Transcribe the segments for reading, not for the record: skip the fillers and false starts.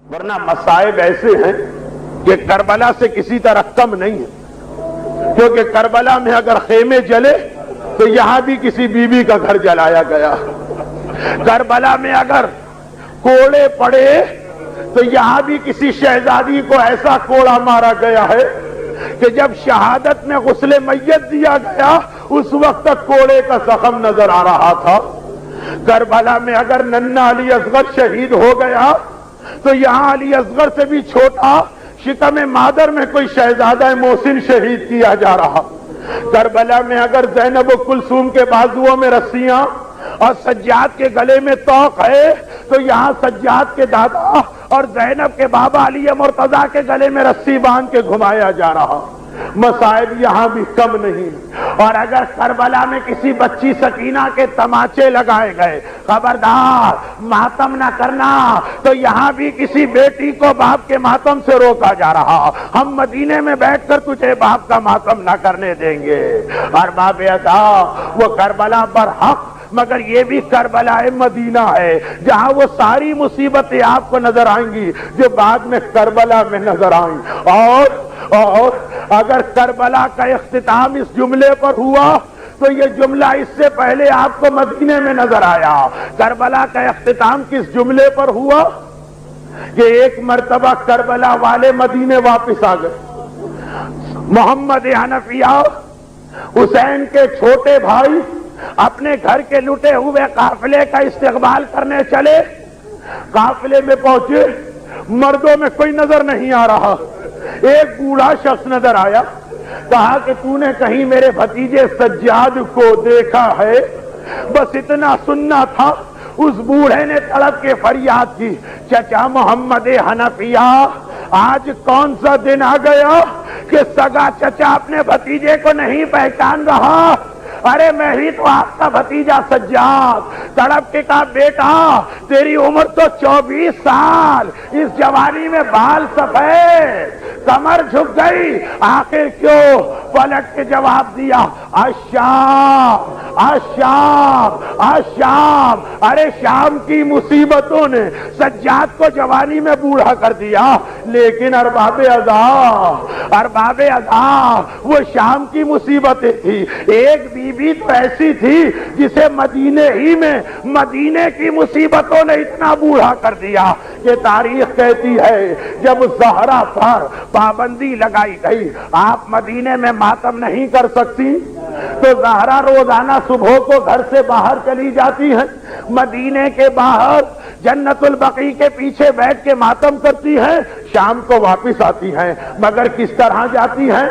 ورنہ مصائب ایسے ہیں کہ کربلا سے کسی طرح کم نہیں ہے، کیونکہ کربلا میں اگر خیمے جلے تو یہاں بھی کسی بیوی کا گھر جلایا گیا، کربلا میں اگر کوڑے پڑے تو یہاں بھی کسی شہزادی کو ایسا کوڑا مارا گیا ہے کہ جب شہادت میں غسل میت دیا گیا اس وقت تک کوڑے کا زخم نظر آ رہا تھا۔ کربلا میں اگر ننھا علی اصغر شہید ہو گیا تو یہاں علی اصغر سے بھی چھوٹا شکم مادر میں کوئی شہزادہ محسن شہید کیا جا رہا۔ کربلا میں اگر زینب و کلثوم کے بازوؤں میں رسیاں اور سجاد کے گلے میں طوق ہے تو یہاں سجاد کے دادا اور زینب کے بابا علی مرتضیٰ کے گلے میں رسی باندھ کے گھمایا جا رہا۔ مصائب یہاں بھی کم نہیں، اور اگر کربلا میں کسی بچی سکینہ کے تماچے لگائے گئے، خبردار ماتم نہ کرنا، تو یہاں بھی کسی بیٹی کو باپ کے ماتم سے روکا جا رہا۔ ہم مدینے میں بیٹھ کر تجھے باپ کا ماتم نہ کرنے دیں گے۔ اور باب ادا وہ کربلا برحق، مگر یہ بھی کربلا مدینہ ہے جہاں وہ ساری مصیبتیں آپ کو نظر آئیں گی جو بعد میں کربلا میں نظر آئیں۔ اور اگر کربلا کا اختتام اس جملے پر ہوا تو یہ جملہ اس سے پہلے آپ کو مدینے میں نظر آیا۔ کربلا کا اختتام کس جملے پر ہوا کہ ایک مرتبہ کربلا والے مدینے واپس آ گئے۔ محمد حنفیہ حسین کے چھوٹے بھائی اپنے گھر کے لٹے ہوئے قافلے کا استقبال کرنے چلے، قافلے میں پہنچے، مردوں میں کوئی نظر نہیں آ رہا، ایک بوڑھا شخص نظر آیا، کہا کہ تو نے کہیں میرے بھتیجے سجاد کو دیکھا ہے؟ بس اتنا سننا تھا۔ اس بوڑھے نے تڑپ کے فریاد کی، چچا محمد حنفیہ آج کون سا دن آ گیا کہ سگا چچا اپنے بھتیجے کو نہیں پہچان رہا؟ ارے میں ہی تو آپ کا بھتیجا سجاد۔ تڑپ کے کہا بیٹا تیری عمر تو 24 سال، اس جوانی میں بال سفید، کمر جھک گئی، آخر کیوں؟ پلٹ کے جواب دیا، الشام الشام الشام۔ ارے شام کی مصیبتوں نے سجاد کو جوانی میں بوڑھا کر دیا، لیکن ارباب اذا وہ شام کی مصیبتیں تھی۔ ایک بیوی تو ایسی تھی جسے مدینے ہی میں مدینے کی مصیبتوں نے اتنا بوڑھا کر دیا کہ تاریخ کہتی ہے جب زہرا پر پابندی لگائی گئی آپ مدینے میں ماتم نہیں کر سکتی تو زہرا روزانہ صبح کو گھر سے باہر چلی جاتی ہیں، مدینے کے باہر جنت البقیع کے پیچھے بیٹھ کے ماتم کرتی ہیں، شام کو واپس آتی ہیں، مگر کس طرح جاتی ہیں؟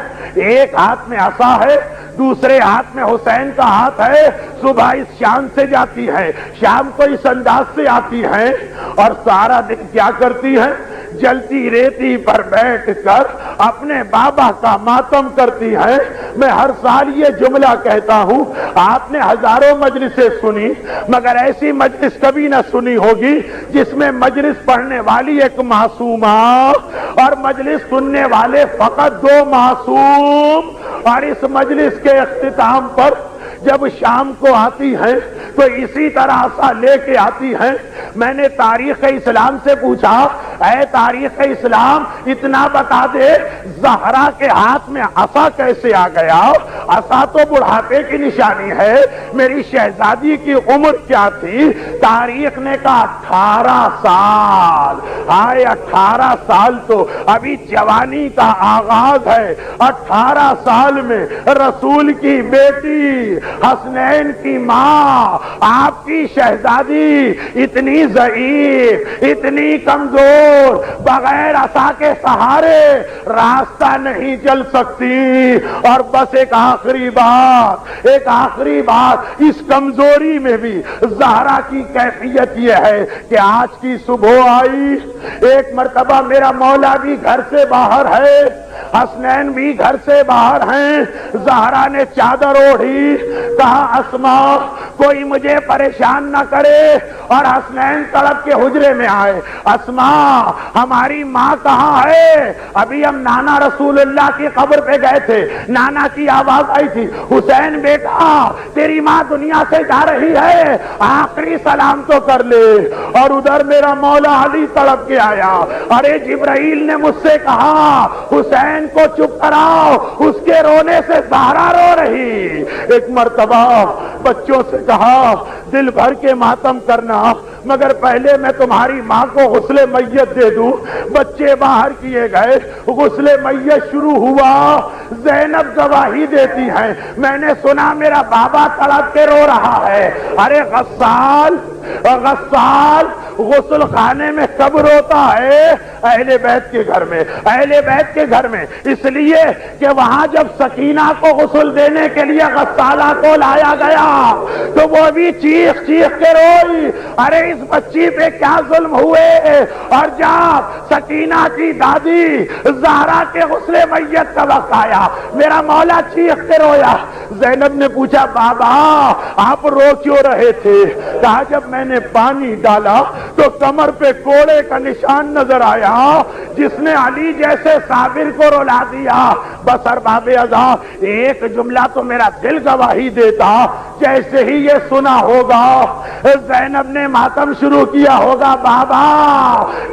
ایک ہاتھ میں عصا ہے، دوسرے ہاتھ میں حسین کا ہاتھ ہے، صبح اس شان سے جاتی ہے، شام کو اس انداز سے آتی ہیں، اور سارا دن کیا کرتی ہیں؟ جلتی ریتی پر بیٹھ کر اپنے بابا کا ماتم کرتی ہیں۔ میں ہر سال یہ جملہ کہتا ہوں، آپ نے ہزاروں مجلسیں سنی مگر ایسی مجلس کبھی نہ سنی ہوگی جس میں مجلس پڑھنے والی ایک معصومہ اور مجلس سننے والے فقط 2 معصوم، اور اس مجلس کے اختتام پر جب شام کو آتی ہیں تو اسی طرح عصا لے کے آتی ہیں۔ میں نے تاریخ اسلام سے پوچھا، اے تاریخ اسلام اتنا بتا دے زہرا کے ہاتھ میں عصا کیسے آ گیا؟ عصا تو بڑھاپے کی نشانی ہے، میری شہزادی کی عمر کیا تھی؟ تاریخ نے کہا 18 سال۔ آئے 18 سال تو ابھی جوانی کا آغاز ہے، 18 سال میں رسول کی بیٹی حسنین کی ماں آپ کی شہزادی اتنی ضعیف، اتنی کمزور، بغیر عصا کے سہارے راستہ نہیں چل سکتی۔ اور بس ایک آخری بات، اس کمزوری میں بھی زہرا کی کیفیت یہ ہے کہ آج کی صبح آئی، ایک مرتبہ میرا مولا بھی گھر سے باہر ہے، حسنین بھی گھر سے باہر ہیں، زہرا نے چادر اوڑھی، کہا اسماء کوئی مجھے پریشان نہ کرے، اور حسنین تڑپ کے حجرے میں آئے، اسماء ہماری ماں کہاں ہے؟ ابھی ہم نانا رسول اللہ کی قبر پہ گئے تھے، نانا کی آواز آئی تھی، حسین بیٹا تیری ماں دنیا سے جا رہی ہے، آخری سلام تو کر لے۔ اور ادھر میرا مولا علی تڑپ کے آیا. ارے جبرائیل نے مجھ سے کہا حسین کو چپ کراؤ, اس کے رونے سے زہرا رو رہی. ایک مرتبہ بچوں سے کہا دل بھر کے ماتم کرنا, مگر پہلے میں تمہاری ماں کو غسل میت دے دوں. بچے باہر کیے گئے, غسل میت شروع ہوا. زینب گواہی دیتی ہیں, میں نے سنا میرا بابا تڑپ کے رو رہا ہے. ارے غسال غسل خانے میں کب روتا ہے؟ اہل بیت کے گھر میں, اہل بیت کے گھر میں, اس لیے کہ وہاں جب سکینہ کو غسل دینے کے لیے غسالہ کو لایا گیا تو وہ بھی چیخ چیخ کے روئی. ارے اس بچی پہ کیا ظلم ہوئے. اور جب سکینہ کی دادی زہرا کے غسل میت کا وقت آیا, میرا مولا چیخ کے رویا. زینب نے پوچھا بابا آپ رو کیوں رہے تھے؟ کہا جب میں نے پانی ڈالا تو کمر پہ کوڑے کا نشان نظر آیا جس نے علی جیسے صابر کو رلا دیا. بس ارباب اذا ایک جملہ تو میرا دل گواہی دیتا, جیسے ہی یہ سنا ہوگا زینب نے ماتم شروع کیا ہوگا, بابا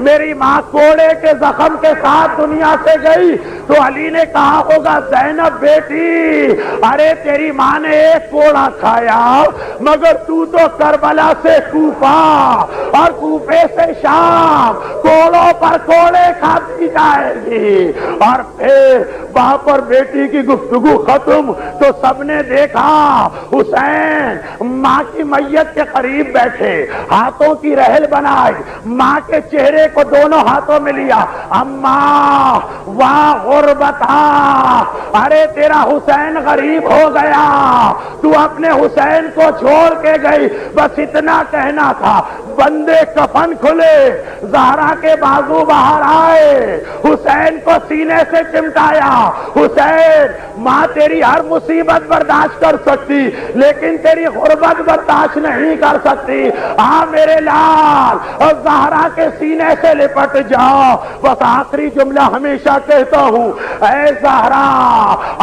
میری ماں کوڑے کے زخم کے ساتھ دنیا سے گئی. تو علی نے کہا ہوگا زینب بیٹی, ارے تیری ماں نے ایک کوڑا کھایا مگر تو کربلا سے کوفہ اور کوفے سے شام کوڑوں پر کوڑے کھاتی جائے گی. اور پھر وہاں پر بیٹی کی گفتگو ختم تو سب نے دیکھا حسین ماں کی میت کے قریب بیٹھے, ہاتھوں کی رحل بنائی, ماں کے چہرے کو دونوں ہاتھوں میں لیا. اماں واہ غربتا, ارے تیرا حسین غریب ہو گیا, تو اپنے حسین کو چھوڑ کے گئی. بس اتنا کہنا تھا, بندے کفن کھلے, زہرا کے بازو باہر آئے, حسین کو سینے سے چمٹایا. حسین ماں تیری ہر مصیبت برداشت کر سکتی لیکن تیری غربت برداشت نہیں کر سکتی. میرے لال, اور زہرا کے سینے سے لپٹ جاؤ. بس آخری جملہ ہمیشہ کہتا ہوں, اے زہرا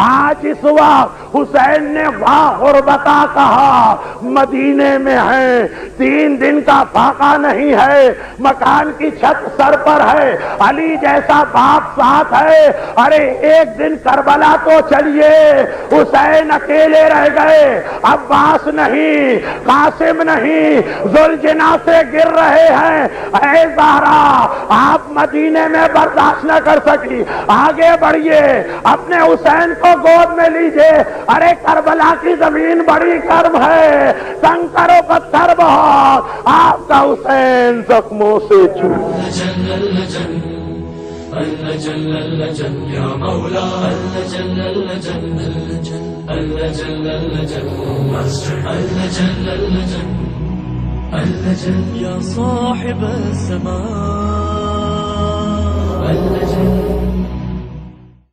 آج اس وقت حسین نے واہ غربتا کہا, مدینے میں ہے, 3 دن کا فاقہ نہیں ہے, مکان کی چھت سر پر ہے, علی جیسا باپ ساتھ ہے. ارے ایک دن کربلا تو چلیے, حسین اکیلے رہ گئے, عباس نہیں, قاسم نہیں, ذوالجناح سے گر رہے ہیں. اے زہرا آپ مدینے میں برداشت نہ کر سکی, آگے بڑھیے, اپنے حسین کو گود میں لیجئے. ارے کربلا کی زمین بڑی گرم ہے, کنکر و پتھر بہت, آپ کا حسین زخموں سے یا مولا یا صاحب السماء